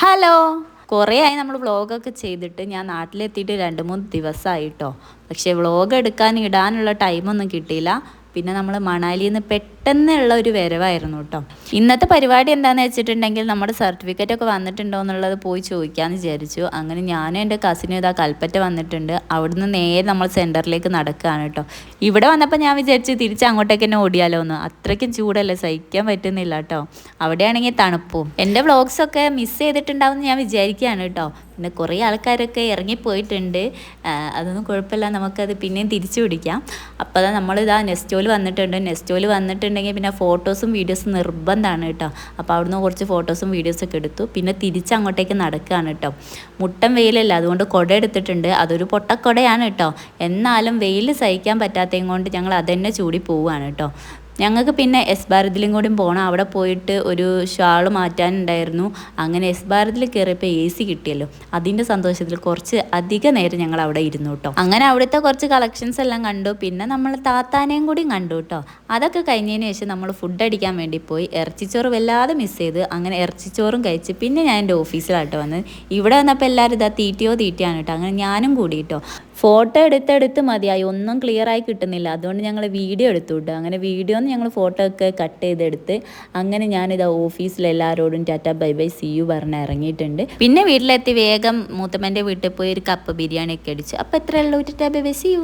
Hello, കുറേ ആയി നമ്മൾ വ്ളോഗൊക്കെ ചെയ്തിട്ട്. ഞാൻ നാട്ടിലെത്തിയിട്ട് 2-3 ദിവസമായിട്ടോ. പക്ഷേ വ്ളോഗ് ഇടാനുള്ള ടൈമൊന്നും കിട്ടിയില്ല. പിന്നെ നമ്മൾ മണാലിയിൽ നിന്ന് പെട്ടെന്നുള്ള ഒരു വരവായിരുന്നു കേട്ടോ. ഇന്നത്തെ പരിപാടി എന്താണെന്ന് വെച്ചിട്ടുണ്ടെങ്കിൽ നമ്മുടെ സർട്ടിഫിക്കറ്റ് ഒക്കെ വന്നിട്ടുണ്ടോ എന്നുള്ളത് പോയി ചോദിക്കാമെന്ന് വിചാരിച്ചു. അങ്ങനെ ഞാനും എൻ്റെ കസിനും ഇതാ കൽപ്പറ്റ വന്നിട്ടുണ്ട്. അവിടുന്ന് നേരെ നമ്മൾ സെൻറ്ററിലേക്ക് നടക്കുകയാണ് കേട്ടോ. ഇവിടെ വന്നപ്പോൾ ഞാൻ വിചാരിച്ചു തിരിച്ച് അങ്ങോട്ടേക്ക് തന്നെ ഓടിയാലോ എന്ന്. അത്രയ്ക്കും ചൂടല്ലേ, സഹിക്കാൻ പറ്റുന്നില്ല കേട്ടോ. അവിടെയാണെങ്കിൽ തണുപ്പും. എൻ്റെ വ്ളോഗ്സൊക്കെ മിസ് ചെയ്തിട്ടുണ്ടാവുമെന്ന് ഞാൻ വിചാരിക്കുകയാണ് കേട്ടോ. പിന്നെ കുറേ ആൾക്കാരൊക്കെ ഇറങ്ങിപ്പോയിട്ടുണ്ട്. അതൊന്നും കുഴപ്പമില്ല, നമുക്കത് പിന്നെയും തിരിച്ചു പിടിക്കാം. അപ്പോൾ നമ്മളിതാ നെസ്റ്റോയിൽ വന്നിട്ടുണ്ട്. നെസ്റ്റോയിൽ വന്നിട്ടുണ്ടെങ്കിൽ പിന്നെ ഫോട്ടോസും വീഡിയോസും നിർബന്ധമാണ് കേട്ടോ. അപ്പോൾ അവിടുന്ന് കുറച്ച് ഫോട്ടോസും വീഡിയോസൊക്കെ എടുത്തു. പിന്നെ തിരിച്ച് അങ്ങോട്ടേക്ക് നടക്കുകയാണ് കേട്ടോ. മുട്ടൻ വെയിലല്ല, അതുകൊണ്ട് കുട എടുത്തിട്ടുണ്ട്. അതൊരു പൊട്ടക്കുടയാണ് കേട്ടോ. എന്നാലും വെയിൽ സഹിക്കാൻ പറ്റാത്തതും കൊണ്ട് ഞങ്ങൾ അതന്നെ ചൂടി പോവുകയാണ് കേട്ടോ. ഞങ്ങൾക്ക് പിന്നെ എസ് ഭാരതിലും കൂടി പോകണം. അവിടെ പോയിട്ട് ഒരു ഷാൾ മാറ്റാനുണ്ടായിരുന്നു. അങ്ങനെ എസ് ഭാരതിൽ കയറിയപ്പോൾ AC കിട്ടിയല്ലോ. അതിൻ്റെ സന്തോഷത്തിൽ കുറച്ച് അധിക നേരം ഞങ്ങൾ അവിടെ ഇരുന്നു കേട്ടോ. അങ്ങനെ അവിടുത്തെ കുറച്ച് കളക്ഷൻസ് എല്ലാം കണ്ടു. പിന്നെ നമ്മൾ താത്താനെയും കൂടി കണ്ടു കേട്ടോ. അതൊക്കെ കഴിഞ്ഞതിന് ശേഷം നമ്മൾ ഫുഡ് അടിക്കാൻ വേണ്ടി പോയി. ഇറച്ചിച്ചോറ് വല്ലാതെ മിസ് ചെയ്ത് അങ്ങനെ ഇറച്ചിച്ചോറും കഴിച്ച് പിന്നെ ഞാൻ എൻ്റെ ഓഫീസിലായിട്ട് വന്നത്. ഇവിടെ വന്നപ്പോൾ എല്ലാവരും ഇതാ തീറ്റിയാണ് കേട്ടോ. അങ്ങനെ ഞാനും കൂടി കേട്ടോ. ഫോട്ടോ എടുത്തെടുത്ത് മതിയായി, ഒന്നും ക്ലിയറായി കിട്ടുന്നില്ല. അതുകൊണ്ട് ഞങ്ങൾ വീഡിയോ എടുത്തു കേട്ടോ. അങ്ങനെ വീഡിയോന്ന് ഞങ്ങൾ ഫോട്ടോ ഒക്കെ കട്ട് ചെയ്തെടുത്ത് അങ്ങനെ ഞാനിതാ ഓഫീസിൽ എല്ലാവരോടും tata bye bye see you പറഞ്ഞ് ഇറങ്ങിയിട്ടുണ്ട്. പിന്നെ വീട്ടിലെത്തി വേഗം മൂത്തമ്മൻ്റെ വീട്ടിൽ പോയി ഒരു കപ്പ് ബിരിയാണി ഒക്കെ അടിച്ചു. അപ്പോൾ എത്രയുള്ളൂ, ടാറ്റ ബൈ ബൈ സി യു.